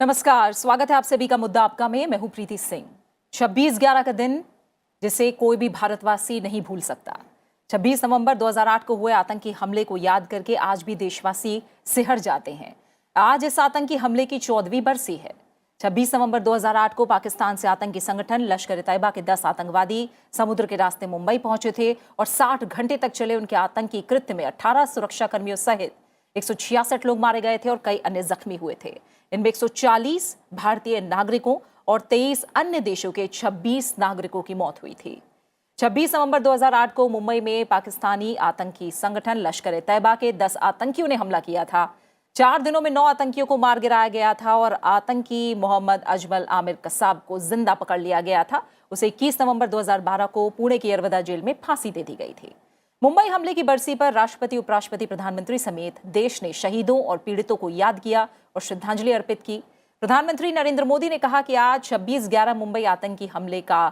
नमस्कार, स्वागत है आप सभी का मुद्दा आपका में। मैं हूं प्रीति सिंह। 26/11 का दिन जिसे कोई भी भारतवासी नहीं भूल सकता। 26 नवंबर 2008 को हुए आतंकी हमले को याद करके आज भी देशवासी सिहर जाते हैं। आज इस आतंकी हमले की 14वीं बरसी है। 26 नवंबर 2008 को पाकिस्तान से आतंकी संगठन लश्कर-ए-तैयबा के 10 आतंकवादी समुद्र के रास्ते मुंबई पहुंचे थे और 60 घंटे तक चले उनके आतंकी कृत्य में 18 सुरक्षाकर्मियों सहित 166 लोग मारे गए थे और कई अन्य जख्मी हुए थे। इनमें 140 भारतीय नागरिकों और 23 अन्य देशों के 26 नागरिकों की मौत हुई थी। 26 नवंबर 2008 को मुंबई में पाकिस्तानी आतंकी संगठन लश्कर-ए-तैयबा के 10 आतंकियों ने हमला किया था। 4 दिनों में 9 आतंकियों को मार गिराया गया था और आतंकी मोहम्मद अजमल आमिर कसाब को जिंदा पकड़ लिया गया था। उसे 21 नवंबर 2012 को पुणे की यरवदा जेल में फांसी दे दी गई थी। मुंबई हमले की बरसी पर राष्ट्रपति, उपराष्ट्रपति, प्रधानमंत्री समेत देश ने शहीदों और पीड़ितों को याद किया और श्रद्धांजलि अर्पित की। प्रधानमंत्री नरेंद्र मोदी ने कहा कि आज 26/11 मुंबई आतंकी हमले का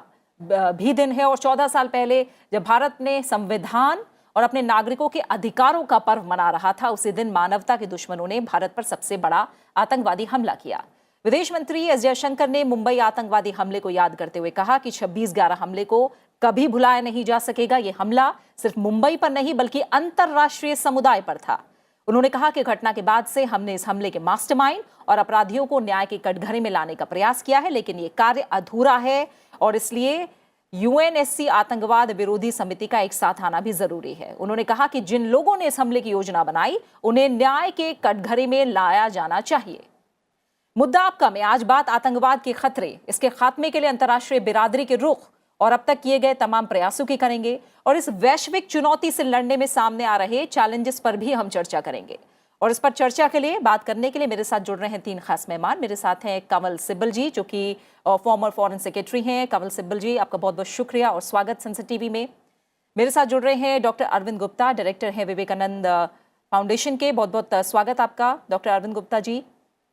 भी दिन है और 14 साल पहले जब भारत ने संविधान और अपने नागरिकों के अधिकारों का पर्व मना रहा था, उसी दिन मानवता के दुश्मनों ने भारत पर सबसे बड़ा आतंकवादी हमला किया। विदेश मंत्री एस जयशंकर ने मुंबई आतंकवादी हमले को याद करते हुए कहा कि 26/11 हमले को कभी भुलाया नहीं जा सकेगा। यह हमला सिर्फ मुंबई पर नहीं बल्कि अंतर्राष्ट्रीय समुदाय पर था। उन्होंने कहा कि घटना के बाद से हमने इस हमले के मास्टरमाइंड और अपराधियों को न्याय के कटघरे में लाने का प्रयास किया है, लेकिन यह कार्य अधूरा है और इसलिए यूएनएससी आतंकवाद विरोधी समिति का एक साथ आना भी जरूरी है। उन्होंने कहा कि जिन लोगों ने इस हमले की योजना बनाई उन्हें न्याय के कटघरे में लाया जाना चाहिए। मुद्दा आपका में आज बात आतंकवाद के खतरे, इसके खात्मे के लिए अंतर्राष्ट्रीय बिरादरी के रुख और अब तक किए गए तमाम प्रयासों की करेंगे और इस वैश्विक चुनौती से लड़ने में सामने आ रहे चैलेंजेस पर भी हम चर्चा करेंगे। और इस पर चर्चा के लिए, बात करने के लिए मेरे साथ जुड़ रहे हैं 3 खास मेहमान। मेरे साथ हैं कंवल सिब्बल जी, जो कि फॉर्मर फॉरेन सेक्रेटरी हैं। कंवल सिब्बल जी, आपका बहुत बहुत शुक्रिया और स्वागत संसद टीवी में। मेरे साथ जुड़ रहे हैं डॉक्टर अरविंद गुप्ता, डायरेक्टर हैं विवेकानंद फाउंडेशन के। बहुत बहुत स्वागत आपका डॉक्टर अरविंद गुप्ता जी।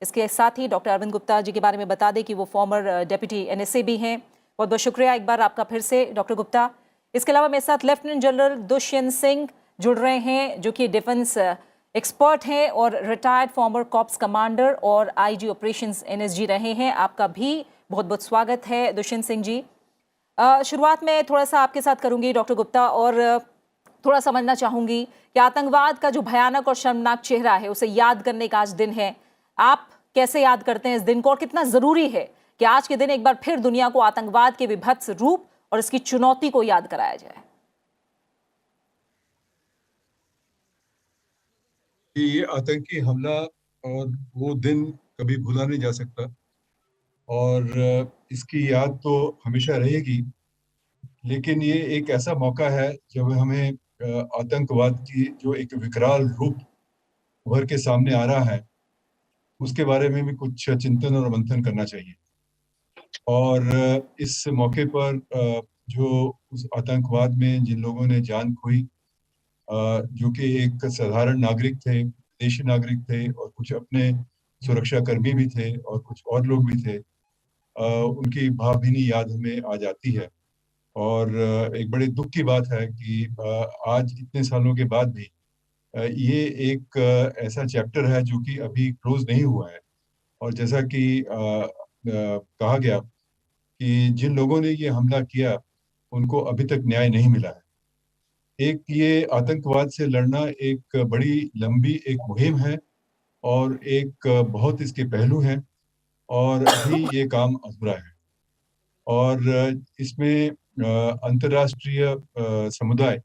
इसके साथ ही डॉक्टर अरविंद गुप्ता जी के बारे में बता दें कि वो फॉर्मर डेप्यूटी NSA भी हैं। बहुत बहुत शुक्रिया एक बार आपका फिर से डॉक्टर गुप्ता। इसके अलावा मेरे साथ लेफ्टिनेंट जनरल दुष्यंत सिंह जुड़ रहे हैं, जो कि डिफेंस एक्सपर्ट हैं और रिटायर्ड फॉर्मर कॉप्स कमांडर और IG ऑपरेशंस NSG रहे हैं। आपका भी बहुत बहुत स्वागत है दुष्यंत सिंह जी। शुरुआत में थोड़ा सा आपके साथ करूंगी डॉक्टर गुप्ता, और थोड़ा समझना चाहूंगी कि आतंकवाद का जो भयानक और शर्मनाक चेहरा है उसे याद करने का आज दिन है। आप कैसे याद करते हैं इस दिन को और कितना जरूरी है कि आज के दिन एक बार फिर दुनिया को आतंकवाद के विभत्स रूप और इसकी चुनौती को याद कराया जाए? ये आतंकी हमला और वो दिन कभी भूला नहीं जा सकता और इसकी याद तो हमेशा रहेगी। लेकिन ये एक ऐसा मौका है जब हमें आतंकवाद की जो एक विकराल रूप उभर के सामने आ रहा है उसके बारे में भी कुछ चिंतन और मंथन करना चाहिए। और इस मौके पर जो उस आतंकवाद में जिन लोगों ने जान खोई, जो कि एक साधारण नागरिक थे, देशी नागरिक थे और कुछ अपने सुरक्षा कर्मी भी थे और कुछ और लोग भी थे, उनकी भावभीनी याद हमें आ जाती है। और एक बड़े दुख की बात है कि आज इतने सालों के बाद भी ये एक ऐसा चैप्टर है जो कि अभी क्लोज नहीं हुआ है। और जैसा कि कहा गया कि जिन लोगों ने ये हमला किया उनको अभी तक न्याय नहीं मिला है। एक ये आतंकवाद से लड़ना एक बड़ी लंबी एक मुहिम है और एक बहुत इसके पहलू हैं और अभी ये काम अधूरा है। और इसमें अंतर्राष्ट्रीय समुदाय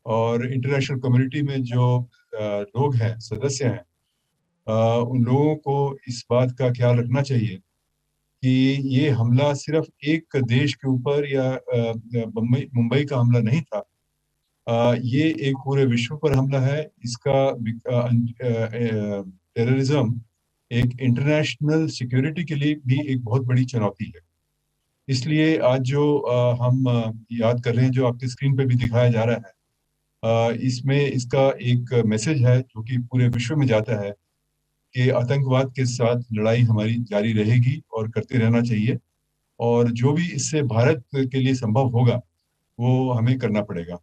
और इंटरनेशनल कम्युनिटी में जो लोग हैं, सदस्य हैं, उन लोगों को इस बात का ख्याल रखना चाहिए कि ये हमला सिर्फ एक देश के ऊपर या मुंबई का हमला नहीं था। ये एक पूरे विश्व पर हमला है। इसका टेररिज्म एक इंटरनेशनल सिक्योरिटी के लिए भी एक बहुत बड़ी चुनौती है। इसलिए आज जो हम याद कर रहे हैं, जो आपकी स्क्रीन पे भी दिखाया जा रहा है, इसमें इसका एक मैसेज है जो कि पूरे विश्व में जाता है कि आतंकवाद के साथ लड़ाई हमारी जारी रहेगी और करते रहना चाहिए और जो भी इससे भारत के लिए संभव होगा वो हमें करना पड़ेगा।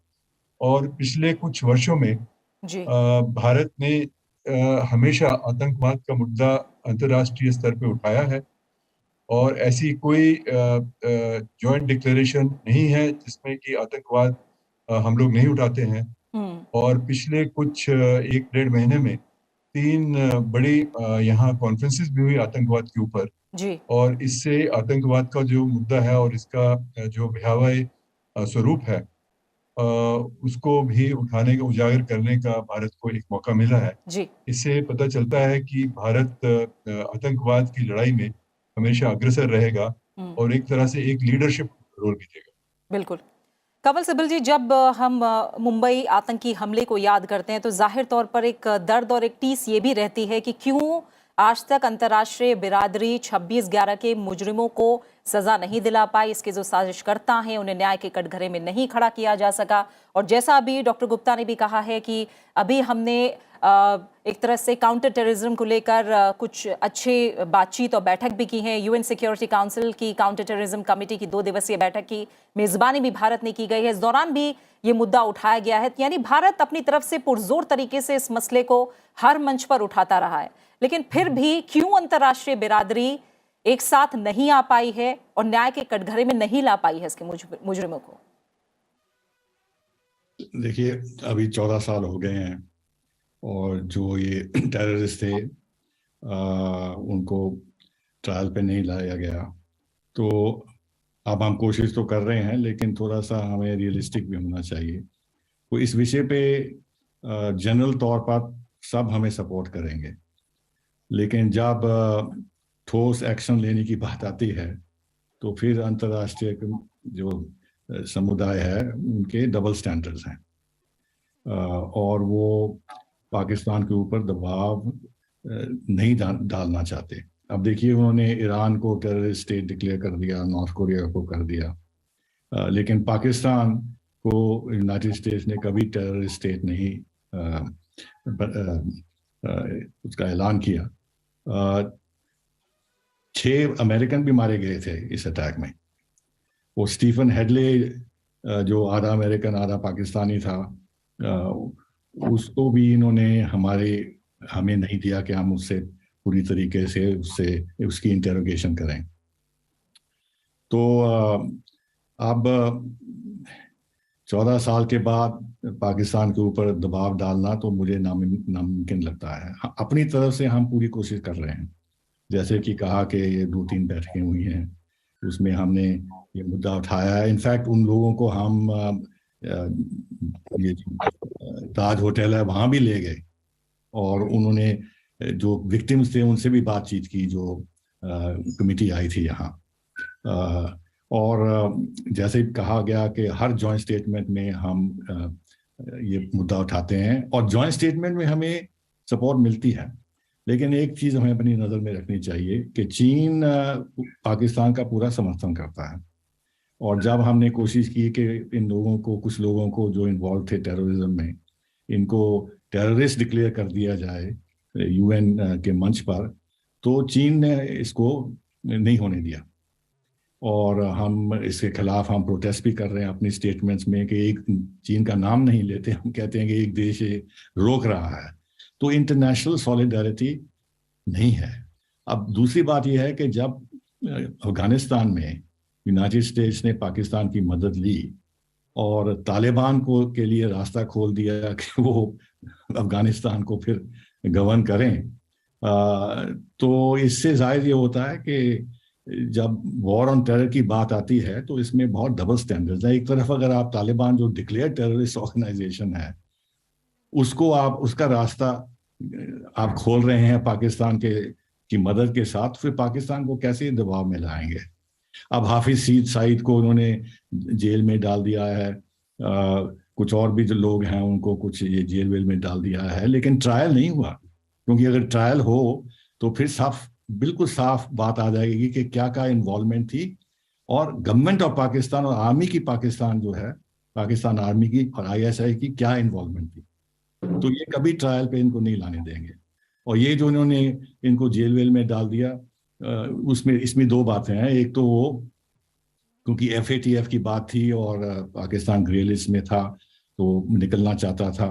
और पिछले कुछ वर्षों में जी। भारत ने हमेशा आतंकवाद का मुद्दा अंतर्राष्ट्रीय स्तर पे उठाया है और ऐसी कोई जॉइंट डिक्लेरेशन नहीं है जिसमें कि आतंकवाद हम लोग नहीं उठाते हैं। और पिछले कुछ 1-1.5 महीने में 3 बड़ी यहाँ कॉन्फ्रेंसेस भी हुई आतंकवाद के ऊपर जी और इससे आतंकवाद का जो मुद्दा है और इसका जो भयावह स्वरूप है उसको भी उठाने का उजागर करने का भारत को एक मौका मिला है। जी इससे पता चलता है कि भारत आतंकवाद की लड़ाई में हमेशा अग्रसर रहेगा और एक तरह से एक लीडरशिप रोल भी देगा। बिल्कुल। कंवल सिब्बल जी, जब हम मुंबई आतंकी हमले को याद करते हैं तो जाहिर तौर पर एक दर्द और एक टीस ये भी रहती है कि क्यों आज तक अंतर्राष्ट्रीय बिरादरी 26/11 के मुजरिमों को सजा नहीं दिला पाई। इसके जो साजिशकर्ता हैं उन्हें न्याय के कटघरे में नहीं खड़ा किया जा सका। और जैसा अभी डॉक्टर गुप्ता ने भी कहा है कि अभी हमने एक तरह से काउंटर टेररिज्म को लेकर कुछ अच्छे बातचीत और बैठक भी की है। यूएन सिक्योरिटी काउंसिल की काउंटर टेररिज्म कमेटी की 2 दिवसीय बैठक की मेजबानी भी भारत ने की गई है। इस दौरान भी ये मुद्दा उठाया गया है। यानी भारत अपनी तरफ से पुरजोर तरीके से इस मसले को हर मंच पर उठाता रहा है, लेकिन फिर भी क्यों अंतर्राष्ट्रीय बिरादरी एक साथ नहीं आ पाई है और न्याय के कटघरे में नहीं ला पाई है इसके मुजरिमों को? देखिए, अभी 14 साल हो गए हैं और जो ये टेररिस्ट थे उनको ट्रायल पे नहीं लाया गया। तो अब हम कोशिश तो कर रहे हैं, लेकिन थोड़ा सा हमें रियलिस्टिक भी होना चाहिए। तो इस विषय पे जनरल तौर पर सब हमें सपोर्ट करेंगे, लेकिन जब ठोस एक्शन लेने की बात आती है तो फिर अंतर्राष्ट्रीय जो समुदाय है उनके डबल स्टैंडर्ड्स हैं और वो पाकिस्तान के ऊपर दबाव नहीं डालना चाहते। अब देखिए, उन्होंने ईरान को टेररिस्ट स्टेट डिक्लेयर कर दिया, नॉर्थ कोरिया को कर दिया, लेकिन पाकिस्तान को यूनाइटेड स्टेट्स ने कभी टेररिस्ट स्टेट नहीं उसका ऐलान किया। 6 अमेरिकन भी मारे गए थे इस अटैक में। वो स्टीफन हेडले जो आधा अमेरिकन आधा पाकिस्तानी था, उसको भी इन्होंने हमें नहीं दिया कि हम उससे पूरी तरीके से उसकी इंटेरोगेशन करें। तो अब 14 साल के बाद पाकिस्तान के ऊपर दबाव डालना तो मुझे नामुमकिन लगता है। अपनी तरफ से हम पूरी कोशिश कर रहे हैं, जैसे कि कहा कि ये 2-3 बैठकें हुई हैं, उसमें हमने ये मुद्दा उठाया है। इनफैक्ट उन लोगों को हम ये ताज होटल है वहाँ भी ले गए और उन्होंने जो विक्टिम्स थे उनसे भी बातचीत की, जो कमेटी आई थी यहाँ। और जैसे कहा गया कि हर जॉइंट स्टेटमेंट में हम ये मुद्दा उठाते हैं और जॉइंट स्टेटमेंट में हमें सपोर्ट मिलती है। लेकिन एक चीज़ हमें अपनी नज़र में रखनी चाहिए कि चीन पाकिस्तान का पूरा समर्थन करता है। और जब हमने कोशिश की कि इन लोगों को, कुछ लोगों को जो इन्वॉल्व थे टेररिज्म में, इनको टेररिस्ट डिक्लेयर कर दिया जाए यूएन के मंच पर, तो चीन ने इसको नहीं होने दिया। और हम इसके खिलाफ हम प्रोटेस्ट भी कर रहे हैं अपनी स्टेटमेंट्स में कि एक चीन का नाम नहीं लेते, हम कहते हैं कि एक देश रोक रहा है। तो इंटरनेशनल सॉलिडारिटी नहीं है। अब दूसरी बात यह है कि जब अफगानिस्तान में यूनाइटेड स्टेट्स ने पाकिस्तान की मदद ली और तालिबान के लिए रास्ता खोल दिया कि वो अफगानिस्तान को फिर गवर्न करें, तो इससे जाहिर ये होता है कि जब वॉर ऑन टेरर की बात आती है तो इसमें बहुत डबल स्टैंडर्ड्स है। एक तरफ अगर आप तालिबान जो डिक्लेयर टेररिस्ट ऑर्गेनाइजेशन है उसको उसका रास्ता आप खोल रहे हैं पाकिस्तान की मदद के साथ, फिर पाकिस्तान को कैसे दबाव में लाएंगे। अब हाफिज सईद को उन्होंने जेल में डाल दिया है, कुछ और भी जो लोग हैं उनको कुछ ये जेल वेल में डाल दिया है, लेकिन ट्रायल नहीं हुआ। क्योंकि अगर ट्रायल हो तो फिर बिल्कुल साफ बात आ जाएगी कि क्या इन्वॉल्वमेंट थी और गवर्नमेंट ऑफ पाकिस्तान और आर्मी की, पाकिस्तान जो है पाकिस्तान आर्मी की और आईएसआई की क्या इन्वॉल्वमेंट थी। तो ये कभी ट्रायल पे इनको नहीं लाने देंगे। और ये जो इन्होंने इनको जेल वेल में डाल दिया, इसमें 2 बातें हैं। एक तो वो क्योंकि FATF की बात थी और पाकिस्तान ग्रे लिस्ट में था तो निकलना चाहता था,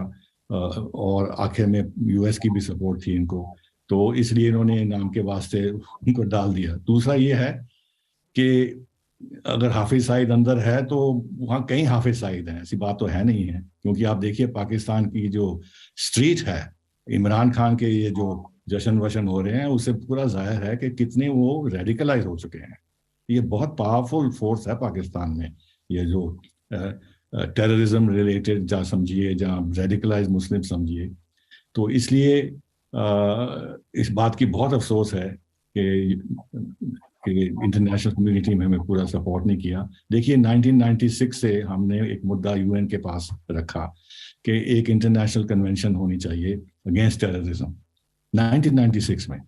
और आखिर में यूएस की भी सपोर्ट थी इनको, तो इसलिए इन्होंने नाम के वास्ते उनको डाल दिया। दूसरा ये है कि अगर हाफिज सईद अंदर है तो वहाँ कई हाफिज सईद हैं, ऐसी बात तो है नहीं है, क्योंकि आप देखिए पाकिस्तान की जो स्ट्रीट है, इमरान खान के ये जो जश्न वशन हो रहे हैं उससे पूरा जाहिर है कि कितने वो रेडिकलाइज हो चुके हैं। ये बहुत पावरफुल फोर्स है पाकिस्तान में, ये जो टेररिज्म रिलेटेड जा समझिए, जहाँ रेडिकलाइज मुस्लिम समझिए। तो इसलिए इस बात की बहुत अफसोस है कि इंटरनेशनल कम्युनिटी में हमें पूरा सपोर्ट नहीं किया। देखिए 1996 से हमने एक मुद्दा यूएन के पास रखा कि एक इंटरनेशनल कन्वेंशन होनी चाहिए अगेंस्ट टेररिज्म 1996 में।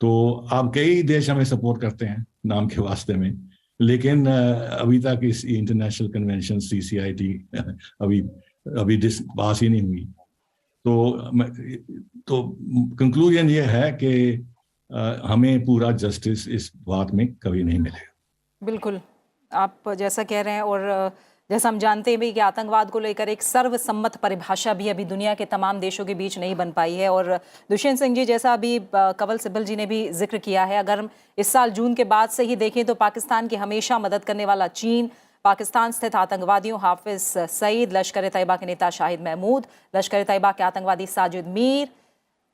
तो अब कई देश हमें सपोर्ट करते हैं नाम के वास्ते में, लेकिन अभी तक इस इंटरनेशनल कन्वेंशन CCIT अभी पास ही नहीं हुई। तो कंक्लूजन ये है कि हमें पूरा जस्टिस इस बात में कभी नहीं मिलेगा। बिल्कुल, आप जैसा कह रहे हैं, और जैसा हम जानते हैं भी कि आतंकवाद को लेकर एक सर्वसम्मत परिभाषा भी अभी दुनिया के तमाम देशों के बीच नहीं बन पाई है। और दुष्यंत सिंह जी, जैसा अभी कंवल सिब्बल जी ने भी जिक्र किया है, अगर हम इस साल जून के बाद से ही देखें तो पाकिस्तान की हमेशा मदद करने वाला चीन, पाकिस्तान स्थित आतंकवादियों हाफिज सईद, लश्कर तैयबा के नेता शाहिद महमूद, लश्कर तैयबा के आतंकवादी साजिद मीर,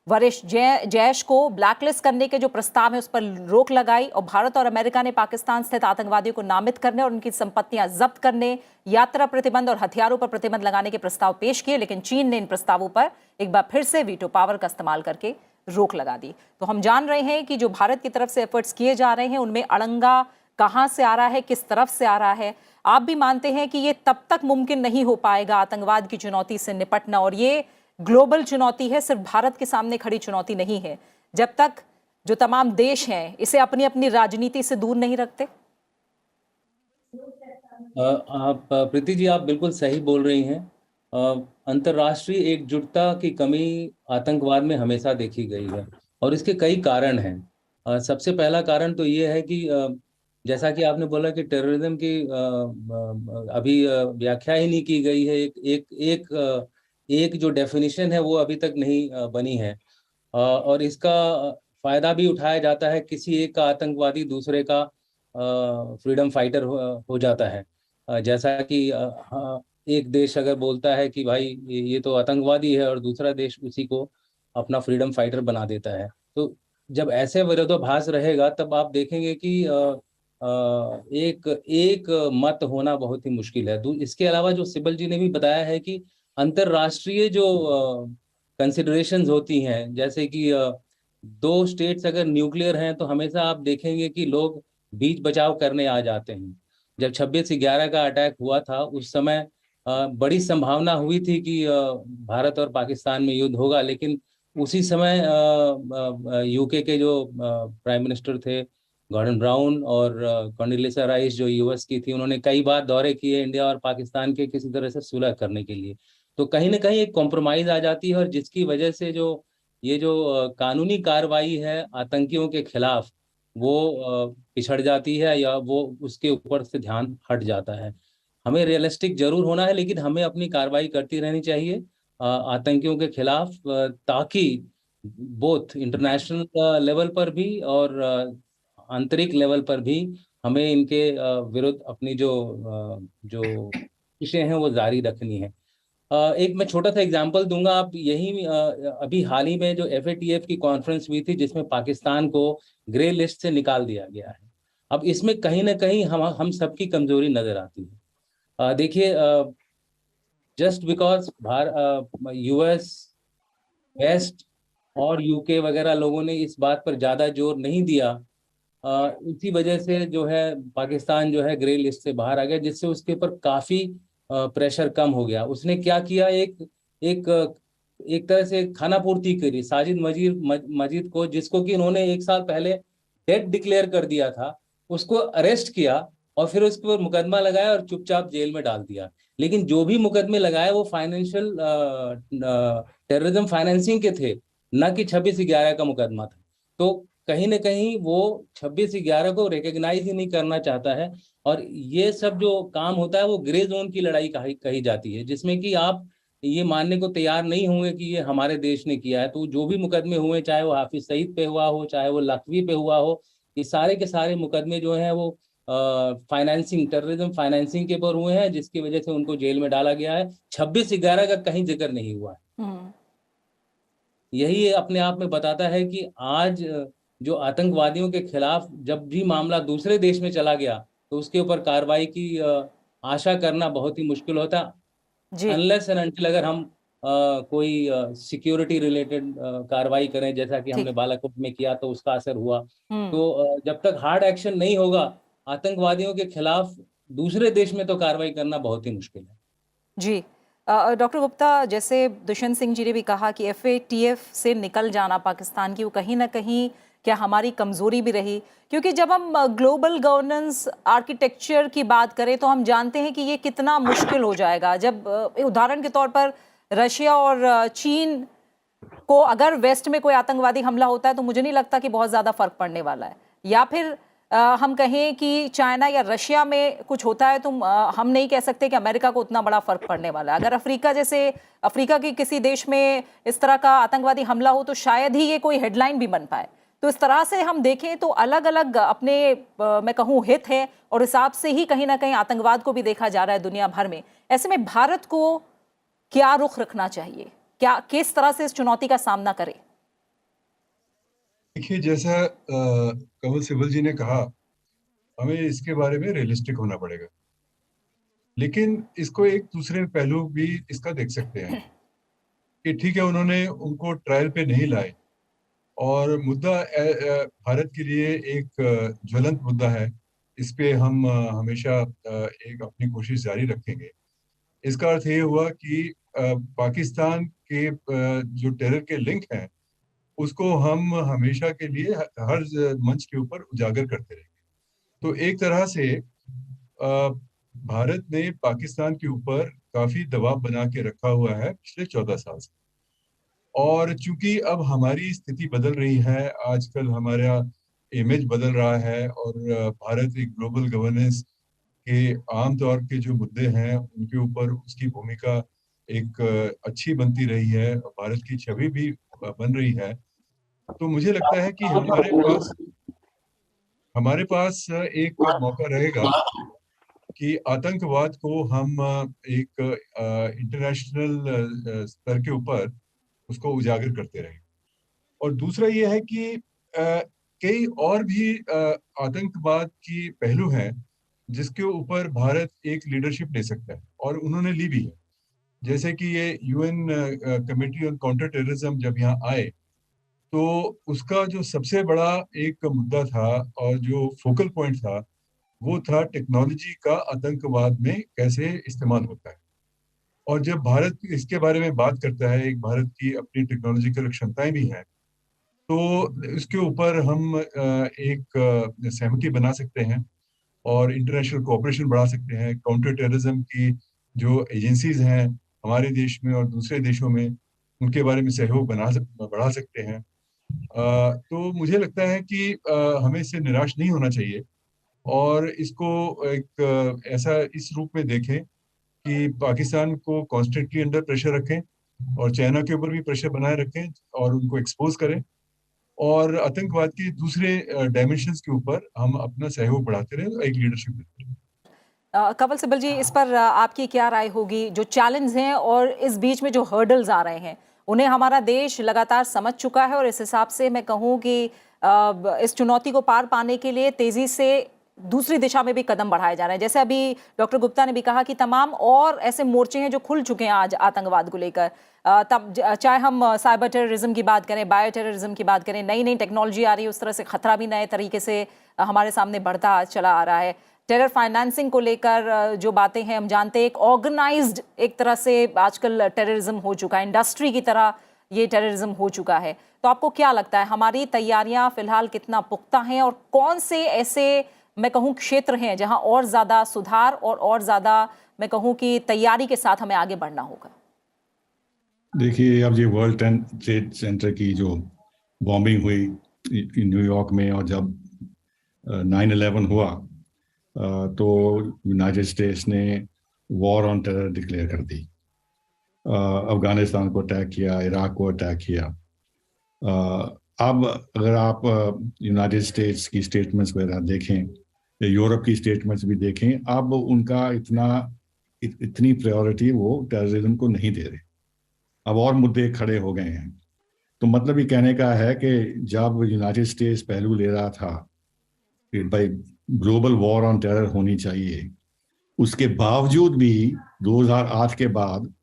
वरिष्ठ जैश को ब्लैकलिस्ट करने के जो प्रस्ताव है उस पर रोक लगाई। और भारत और अमेरिका ने पाकिस्तान स्थित आतंकवादियों को नामित करने और उनकी संपत्तियां जब्त करने, यात्रा प्रतिबंध और हथियारों पर प्रतिबंध लगाने के प्रस्ताव पेश किए, लेकिन चीन ने इन प्रस्तावों पर एक बार फिर से वीटो पावर का इस्तेमाल करके रोक लगा दी। तो हम जान रहे हैं कि जो भारत की तरफ से एफर्ट्स किए जा रहे हैं उनमें अड़ंगा कहां से आ रहा है, किस तरफ से आ रहा है। आप भी मानते हैं कि ये तब तक मुमकिन नहीं हो पाएगा आतंकवाद की चुनौती से निपटना, और ये ग्लोबल चुनौती है, सिर्फ भारत के सामने खड़ी चुनौती नहीं है, जब तक जो तमाम देश हैं इसे अपनी अपनी राजनीति से दूर नहीं रखते? आप प्रीति जी, आप बिल्कुल सही बोल रही हैं। अंतर्राष्ट्रीय एकजुटता की कमी आतंकवाद में हमेशा देखी गई है और इसके कई कारण हैं। सबसे पहला कारण तो ये है कि जैसा कि आपने बोला कि टेररिज्म की अभी व्याख्या ही नहीं की गई है, एक जो डेफिनेशन है वो अभी तक नहीं बनी है, और इसका फायदा भी उठाया जाता है। किसी एक का आतंकवादी दूसरे का फ्रीडम फाइटर हो जाता है। जैसा कि एक देश अगर बोलता है कि भाई ये तो आतंकवादी है और दूसरा देश उसी को अपना फ्रीडम फाइटर बना देता है, तो जब ऐसे विरोधाभास रहेगा तब आप देखेंगे कि एक मत होना बहुत ही मुश्किल है। इसके अलावा जो सिब्बल जी ने भी बताया है कि अंतरराष्ट्रीय जो कंसिडरेशंस होती हैं, जैसे कि दो स्टेट्स अगर न्यूक्लियर हैं तो हमेशा आप देखेंगे कि लोग बीच बचाव करने आ जाते हैं। जब 26/11 का अटैक हुआ था उस समय बड़ी संभावना हुई थी कि भारत और पाकिस्तान में युद्ध होगा, लेकिन उसी समय यूके के जो प्राइम मिनिस्टर थे गॉर्डन ब्राउन और कॉन्डोलीसा राइस जो यूएस की थी, उन्होंने कई बार दौरे किए इंडिया और पाकिस्तान के किसी तरह से सुलह करने के लिए। तो कहीं ना कहीं एक कॉम्प्रोमाइज आ जाती है और जिसकी वजह से जो ये जो कानूनी कार्रवाई है आतंकियों के खिलाफ वो पिछड़ जाती है या वो उसके ऊपर से ध्यान हट जाता है। हमें रियलिस्टिक जरूर होना है, लेकिन हमें अपनी कार्रवाई करती रहनी चाहिए आतंकियों के खिलाफ, ताकि बोथ इंटरनेशनल लेवल पर भी और आंतरिक लेवल पर भी हमें इनके विरुद्ध अपनी जो विषय हैं वो जारी रखनी है। एक मैं छोटा सा एग्जांपल दूंगा। आप यही अभी हाल ही में जो FATF की कॉन्फ्रेंस हुई थी जिसमें पाकिस्तान को ग्रे लिस्ट से निकाल दिया गया है, अब इसमें कहीं ना कहीं हम सबकी कमजोरी नजर आती है। देखिए, जस्ट बिकॉज US, वेस्ट और UK वगैरह लोगों ने इस बात पर ज्यादा जोर नहीं दिया, इसी वजह से जो है पाकिस्तान जो है ग्रे लिस्ट से बाहर आ गया, जिससे उसके ऊपर काफी प्रेशर कम हो गया। उसने क्या किया, एक तरह से खाना पूर्ति करी साजिद मजीद को, जिसको कि उन्होंने 1 साल पहले डेड डिक्लेयर कर दिया था, उसको अरेस्ट किया और फिर उसके ऊपर मुकदमा लगाया और चुपचाप जेल में डाल दिया। लेकिन जो भी मुकदमे लगाए वो फाइनेंशियल टेररिज्म फाइनेंसिंग के थे, न कि 26/11 का मुकदमा था। तो कहीं ना कहीं वो 26/11 को रिकॉग्नाइज ही नहीं करना चाहता है, और ये सब जो काम होता है वो ग्रे जोन की लड़ाई कही जाती है, जिसमें कि आप ये मानने को तैयार नहीं होंगे कि ये हमारे देश ने किया है। तो जो भी मुकदमे हुए, चाहे वो हाफिज सईद पे हुआ हो, चाहे वो लखवी पे हुआ हो, ये सारे के सारे मुकदमे जो हैं वो फाइनेंसिंग, टेररिज्म फाइनेंसिंग के ऊपर हुए हैं, जिसकी वजह से उनको जेल में डाला गया है। 26/11 का कहीं जिक्र नहीं हुआ है। यही अपने आप में बताता है कि आज जो आतंकवादियों के खिलाफ जब भी मामला दूसरे देश में चला गया तो उसके ऊपर कार्रवाई की आशा करना बहुत ही मुश्किल होता, जी अनलेस एंड अनटिल अगर हम कोई सिक्योरिटी रिलेटेड कार्रवाई करें, जैसा कि हमने ठीक बालाकोट में किया तो उसका असर हुआ। हम्म तो जब तक हार्ड एक्शन नहीं होगा आतंकवादियों के खिलाफ दूसरे देश में, तो कार्रवाई करना बहुत ही मुश्किल है। जी डॉक्टर गुप्ता, जैसे दुष्यंत सिंह जी ने भी कहा कि FATF से निकल जाना पाकिस्तान की, वो कहीं ना कहीं क्या हमारी कमजोरी भी रही? क्योंकि जब हम ग्लोबल गवर्नेंस आर्किटेक्चर की बात करें तो हम जानते हैं कि ये कितना मुश्किल हो जाएगा। जब उदाहरण के तौर पर रशिया और चीन को अगर वेस्ट में कोई आतंकवादी हमला होता है तो मुझे नहीं लगता कि बहुत ज़्यादा फर्क पड़ने वाला है। या फिर हम कहें कि चाइना या रशिया में कुछ होता है तो हम नहीं कह सकते कि अमेरिका को उतना बड़ा फर्क पड़ने वाला है। अगर अफ्रीका के किसी देश में इस तरह का आतंकवादी हमला हो तो शायद ही ये कोई हेडलाइन भी बन पाए। तो इस तरह से हम देखें तो अलग अलग अपने मैं कहूँ हित है और हिसाब से ही कहीं ना कहीं आतंकवाद को भी देखा जा रहा है दुनिया भर में। ऐसे में भारत को क्या रुख रखना चाहिए? क्या किस तरह से इस चुनौती का सामना करें? देखिए, जैसा कंवल सिब्बल जी ने कहा, हमें इसके बारे में रियलिस्टिक होना पड़ेगा, लेकिन इसको एक दूसरे पहलू भी इसका देख सकते हैं कि ठीक है, उन्होंने उनको ट्रायल पे नहीं लाए और मुद्दा भारत के लिए एक ज्वलंत मुद्दा है। इस पे हम हमेशा एक अपनी कोशिश जारी रखेंगे। इसका अर्थ ये हुआ कि पाकिस्तान के जो टेरर के लिंक हैं उसको हम हमेशा के लिए हर मंच के ऊपर उजागर करते रहेंगे। तो एक तरह से भारत ने पाकिस्तान के ऊपर काफी दबाव बना के रखा हुआ है पिछले 14 साल से। और चूंकि अब हमारी स्थिति बदल रही है, आजकल हमारा इमेज बदल रहा है और भारत एक ग्लोबल गवर्नेंस के आम तौर के जो मुद्दे हैं उनके ऊपर उसकी भूमिका एक अच्छी बनती रही है, भारत की छवि भी बन रही है। तो मुझे लगता है कि हमारे पास एक मौका रहेगा कि आतंकवाद को हम एक इंटरनेशनल स्तर के ऊपर उसको उजागर करते रहें। और दूसरा ये है कि कई और भी आतंकवाद की पहलू हैं जिसके ऊपर भारत एक लीडरशिप ले सकता है और उन्होंने ली भी है। जैसे कि ये UN committee on counter terrorism जब यहाँ आए तो उसका जो सबसे बड़ा एक मुद्दा था और जो फोकल पॉइंट था वो था टेक्नोलॉजी का आतंकवाद में कैसे इस्तेमाल होता है। और जब भारत इसके बारे में बात करता है, एक भारत की अपनी टेक्नोलॉजिकल क्षमताएं भी हैं, तो इसके ऊपर हम एक सहमति बना सकते हैं और इंटरनेशनल कोऑपरेशन बढ़ा सकते हैं। काउंटर टेररिज्म की जो एजेंसीज हैं हमारे देश में और दूसरे देशों में, उनके बारे में सहयोग बढ़ा सकते हैं। तो मुझे लगता है कि हमें इससे निराश नहीं होना चाहिए और इसको एक ऐसा इस रूप में देखें कि पाकिस्तान को कॉन्स्टेंटली अंडर प्रेशर रखें और चाइना के ऊपर भी प्रेशर बनाए रखें और उनको एक्सपोज करें और आतंकवाद के दूसरे डायमेंशंस के ऊपर हम अपना सहयोग बढ़ाते रहें, एक लीडरशिप देते रहें। कंवल सिब्बल जी, इस पर आपकी क्या राय होगी? जो चैलेंज हैं और इस बीच में जो हर्डल्स आ रहे हैं उन्हें हमारा देश लगातार समझ चुका है और इस हिसाब से मैं कहूँ कि इस चुनौती को पार पाने के लिए तेजी से दूसरी दिशा में भी कदम बढ़ाए जा रहे हैं। जैसे अभी डॉक्टर गुप्ता ने भी कहा कि तमाम और ऐसे मोर्चे हैं जो खुल चुके हैं आज आतंकवाद को लेकर। तब चाहे हम साइबर टेररिज्म की बात करें, बायो टेररिज्म की बात करें, नई नई टेक्नोलॉजी आ रही है, उस तरह से खतरा भी नए तरीके से हमारे सामने बढ़ता चला आ रहा है। टेरर फाइनेंसिंग को लेकर जो बातें हैं, हम जानते हैं एक ऑर्गेनाइज्ड एक तरह से आजकल टेररिज्म हो चुका है, इंडस्ट्री की तरह ये टेररिज्म हो चुका है। तो आपको क्या लगता है हमारी तैयारियां फिलहाल कितना पुख्ता हैं और कौन से ऐसे मैं कहूँ क्षेत्र हैं जहां और ज़्यादा सुधार और ज़्यादा मैं कहूँ कि तैयारी के साथ हमें आगे बढ़ना होगा? देखिए, अब ये वर्ल्ड ट्रेड सेंटर की जो बॉम्बिंग हुई न्यूयॉर्क में और जब 9/11 हुआ तो यूनाइटेड स्टेट्स ने वॉर ऑन टेरर डिक्लेयर कर दी। अफगानिस्तान को अटैक किया, इराक को अटैक किया। अब अगर आप यूनाइटेड स्टेट्स की स्टेटमेंट्स वगैरह देखें, यूरोप की स्टेटमेंट्स भी देखें, अब उनका इतनी प्रायोरिटी वो टेररिज्म को नहीं दे रहे। अब और मुद्दे खड़े हो गए हैं। तो मतलब ये कहने का है कि जब यूनाइटेड स्टेट्स पहलू ले रहा था कि भाई ग्लोबल वॉर ऑन टेरर होनी चाहिए, उसके बावजूद भी 2008 के बाद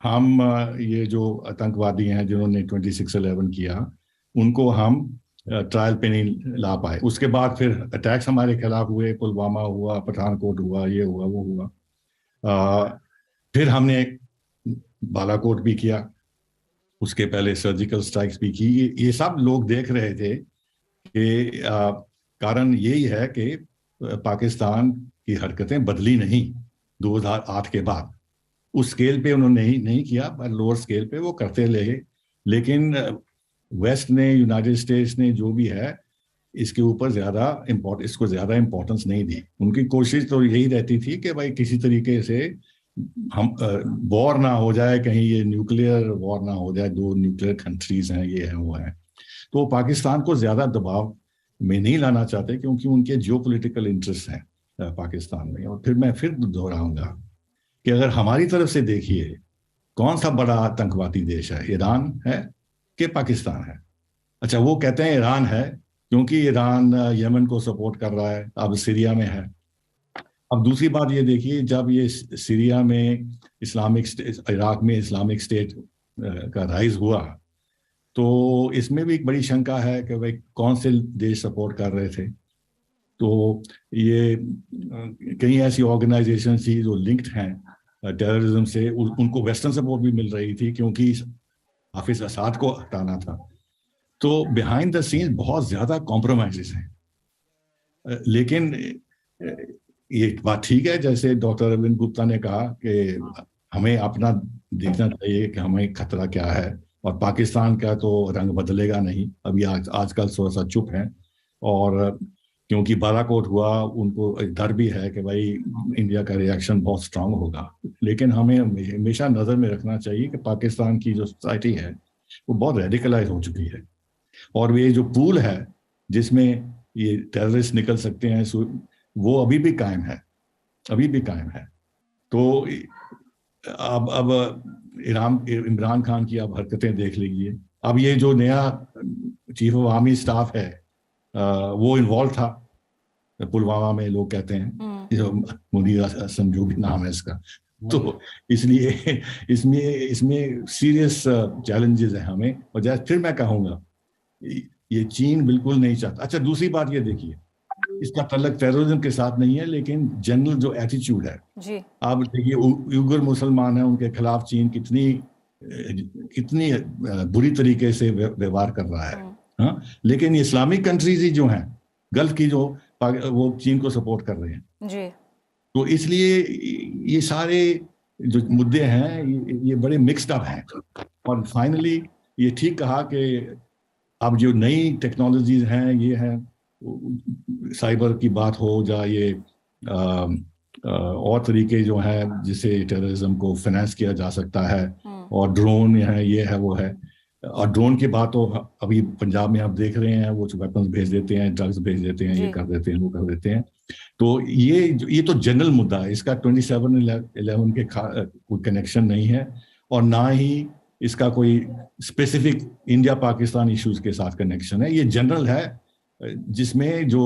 हम ये जो आतंकवादी हैं जिन्होंने 26/11 किया, उनको हम ट्रायल पे नहीं ला पाए। उसके बाद फिर अटैक्स हमारे खिलाफ हुए, पुलवामा हुआ, पठानकोट हुआ, ये हुआ, वो हुआ। फिर हमने बालाकोट भी किया, उसके पहले सर्जिकल स्ट्राइक्स भी की। ये सब लोग देख रहे थे कि कारण यही है कि पाकिस्तान की हरकतें बदली नहीं 2008 के बाद। उस स्केल पे उन्होंने नहीं किया, पर लोअर स्केल पे वो करते रहे। लेकिन वेस्ट ने, यूनाइटेड स्टेट्स ने जो भी है, इसके ऊपर इसको ज्यादा इंपॉर्टेंस नहीं दी। उनकी कोशिश तो यही रहती थी कि भाई किसी तरीके से हम वॉर ना हो जाए, कहीं ये न्यूक्लियर वॉर ना हो जाए, 2 न्यूक्लियर कंट्रीज हैं, ये है वो है। तो पाकिस्तान को ज्यादा दबाव में नहीं लाना चाहते, क्योंकि उनके जियोपॉलिटिकल इंटरेस्ट हैं पाकिस्तान में। और मैं फिर दोहराऊंगा कि अगर हमारी तरफ से देखिए, कौन सा बड़ा आतंकवादी देश है, ईरान है कि पाकिस्तान है? अच्छा, वो कहते हैं ईरान है क्योंकि ईरान यमन को सपोर्ट कर रहा है, अब सीरिया में है। अब दूसरी बात ये देखिए, जब ये सीरिया में इराक में इस्लामिक स्टेट का राइज हुआ, तो इसमें भी एक बड़ी शंका है कि भाई कौन से देश सपोर्ट कर रहे थे। तो ये कई ऐसी ऑर्गेनाइजेशन थी जो लिंक्ड हैं टेररिज्म से, उनको वेस्टर्न सपोर्ट भी मिल रही थी क्योंकि हाफिज असाद को हटाना था। तो बिहाइंड द सीन बहुत ज्यादा कॉम्प्रोमाइजेस हैं। लेकिन ये बात ठीक है, जैसे डॉक्टर अरविंद गुप्ता ने कहा कि हमें अपना देखना चाहिए कि हमें खतरा क्या है, और पाकिस्तान का तो रंग बदलेगा नहीं। अभी आजकल थोड़ा सा चुप है, और क्योंकि बालाकोट हुआ, उनको डर भी है कि भाई इंडिया का रिएक्शन बहुत स्ट्रांग होगा। लेकिन हमें हमेशा नजर में रखना चाहिए कि पाकिस्तान की जो सोसाइटी है वो बहुत रेडिकलाइज हो चुकी है, और ये जो पूल है जिसमें ये टेररिस्ट निकल सकते हैं, वो अभी भी कायम है, अभी भी कायम है। तो अब इमरान खान की आप हरकतें देख लीजिए। अब ये जो नया चीफ ऑफ आर्मी स्टाफ है, वो इन्वॉल्व था पुलवामा में, लोग कहते हैं, जो मुनीर असम जो भी नाम है इसका। तो इसलिए इसमें सीरियस चैलेंजेस हैं हमें। और जैसे फिर मैं कहूँगा, ये चीन बिल्कुल नहीं चाहता। अच्छा, दूसरी बात ये देखिए, इसका तल्लक टेररिज्म के साथ नहीं है, लेकिन जनरल जो एटीट्यूड है जी। आप देखिए, उइगर मुसलमान हैं, उनके खिलाफ चीन कितनी बुरी तरीके से व्यवहार कर रहा है। हाँ, लेकिन इस्लामिक कंट्रीज ही जो हैं, गल्फ की, जो वो चीन को सपोर्ट कर रहे हैं जी। तो इसलिए ये सारे जो मुद्दे हैं, ये बड़े मिक्स्ड अप हैं। और फाइनली ये ठीक कहा कि अब जो नई टेक्नोलॉजीज हैं, ये हैं, साइबर की बात हो, या ये और तरीके जो हैं जिससे टेररिज्म को फाइनेंस किया जा सकता है, और ड्रोन है, ये है, वो है। और ड्रोन की बात तो अभी पंजाब में आप देख रहे हैं, वो वेपन्स भेज देते हैं, ड्रग्स भेज देते हैं, ये कर देते हैं, वो कर देते हैं। तो ये तो जनरल मुद्दा है, इसका 27/11 के कोई कनेक्शन नहीं है, और ना ही इसका कोई स्पेसिफिक इंडिया पाकिस्तान इश्यूज के साथ कनेक्शन है। ये जनरल है, जिसमें जो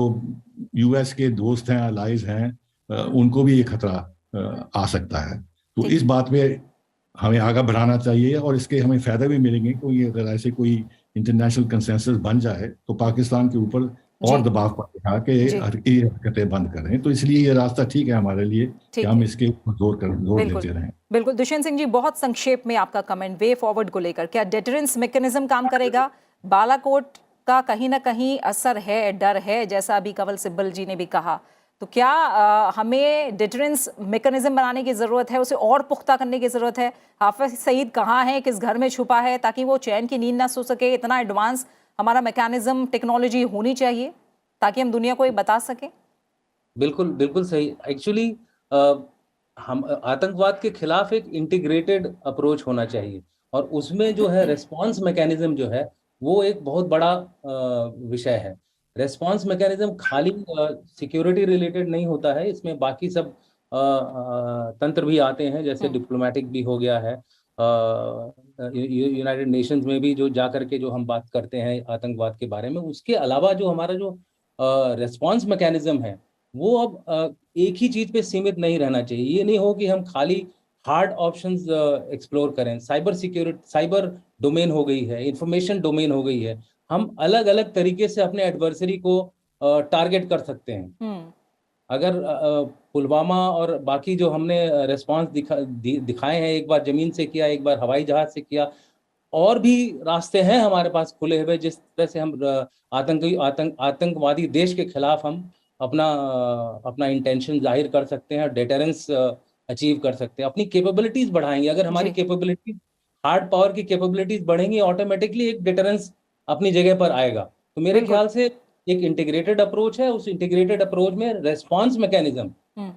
यूएस के दोस्त हैं, अलाइज हैं, उनको भी ये खतरा आ सकता है। तो इस बात पे हमें आगे बढ़ाना चाहिए, और इसके हमें फायदा भी मिलेंगे। कोई अगर ऐसे कोई इंटरनेशनल कंसेंसस बन जाए तो पाकिस्तान के ऊपर और दबाव पड़ेगा कि ये हरकतें बंद करें। तो इसलिए ये रास्ता ठीक है हमारे लिए कि हम इसके ऊपर जोर देते रहें। बिल्कुल। दुष्यंत सिंह जी, बहुत संक्षेप में आपका कमेंट वे फॉरवर्ड को लेकर, क्या डेटरेंस मैकेनिज्म काम करेगा? बालाकोट का कहीं ना कहीं असर है, डर है, जैसा अभी कंवल सिब्बल जी ने भी कहा। तो क्या हमें डिटरेंस मैकेनिज्म बनाने की ज़रूरत है, उसे और पुख्ता करने की ज़रूरत है? हाफिज सईद कहाँ है, किस घर में छुपा है, ताकि वो चैन की नींद ना सो सके? इतना एडवांस हमारा मैकेनिज्म, टेक्नोलॉजी होनी चाहिए ताकि हम दुनिया को ये बता सकें। बिल्कुल बिल्कुल सही। एक्चुअली हम आतंकवाद के खिलाफ एक इंटीग्रेटेड अप्रोच होना चाहिए, और उसमें जो है रेस्पॉन्स मैकेनिज्म जो है वो एक बहुत बड़ा विषय है। रेस्पॉन्स मैकेनिज्म खाली सिक्योरिटी रिलेटेड नहीं होता है, इसमें बाकी सब तंत्र भी आते हैं, जैसे डिप्लोमेटिक भी हो गया है। यूनाइटेड नेशंस में भी जो जा करके जो हम बात करते हैं आतंकवाद के बारे में, उसके अलावा जो हमारा जो रेस्पॉन्स मैकेनिज्म है वो अब एक ही चीज पे सीमित नहीं रहना चाहिए। ये नहीं हो कि हम खाली हार्ड ऑप्शंस एक्सप्लोर करें। साइबर सिक्योरिटी, साइबर डोमेन हो गई है, इंफॉर्मेशन डोमेन हो गई है, हम अलग अलग तरीके से अपने एडवर्सरी को टारगेट कर सकते हैं। अगर पुलवामा और बाकी जो हमने रेस्पॉन्स दिखाए हैं, एक बार जमीन से किया, एक बार हवाई जहाज से किया, और भी रास्ते हैं हमारे पास खुले हुए जिस तरह से हम आतंकवादी देश के खिलाफ हम अपना इंटेंशन जाहिर कर सकते हैं, डेटरेंस अचीव कर सकते हैं, अपनी कैपेबिलिटीज बढ़ाएंगे। अगर हमारी कैपेबिलिटी, हार्ड पावर की कैपेबिलिटीज बढ़ेंगी, ऑटोमेटिकली एक डेटरेंस अपनी जगह पर आएगा। तो मेरे ख्याल से एक इंटीग्रेटेड अप्रोच है, उस इंटीग्रेटेड अप्रोच में रेस्पॉन्स मैकेनिज्म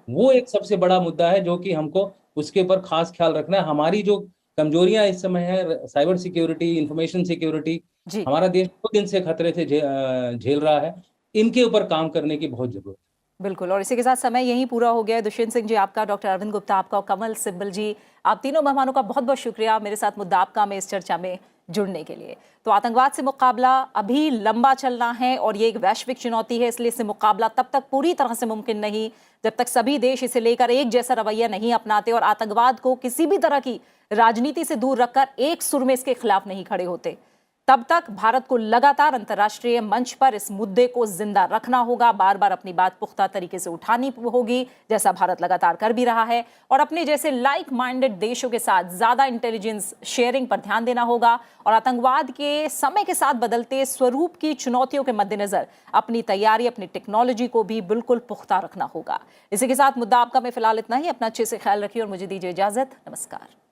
वो एक सबसे बड़ा मुद्दा है, जो कि हमको उसके ऊपर खास ख्याल रखना है। हमारी जो कमजोरियां इस समय है, साइबर सिक्योरिटी, इंफॉर्मेशन सिक्योरिटी, हमारा देश 2 दिन से खतरे से झेल रहा है, इनके ऊपर काम करने की बहुत जरूरत है। बिल्कुल, और इसी के साथ समय यहीं पूरा हो गया है। दुष्यंत सिंह जी आपका, डॉक्टर अरविंद गुप्ता आपका, और कमल सिब्बल जी, आप तीनों मेहमानों का बहुत बहुत शुक्रिया मेरे साथ मुद्दा आपका में इस चर्चा में जुड़ने के लिए। तो आतंकवाद से मुकाबला अभी लंबा चलना है और ये एक वैश्विक चुनौती है, इसलिए इससे मुकाबला तब तक पूरी तरह से मुमकिन नहीं जब तक सभी देश इसे लेकर एक जैसा रवैया नहीं अपनाते और आतंकवाद को किसी भी तरह की राजनीति से दूर रखकर एक सुर में इसके खिलाफ नहीं खड़े होते। तब तक भारत को लगातार अंतर्राष्ट्रीय मंच पर इस मुद्दे को जिंदा रखना होगा, बार बार अपनी बात पुख्ता तरीके से उठानी होगी, जैसा भारत लगातार कर भी रहा है, और अपने जैसे लाइक माइंडेड देशों के साथ ज्यादा इंटेलिजेंस शेयरिंग पर ध्यान देना होगा, और आतंकवाद के समय के साथ बदलते स्वरूप की चुनौतियों के मद्देनजर अपनी तैयारी, अपनी टेक्नोलॉजी को भी बिल्कुल पुख्ता रखना होगा। इसी के साथ मुद्दा आपका में फिलहाल इतना ही। अपना अच्छे से ख्याल रखिए और मुझे दीजिए इजाजत। नमस्कार।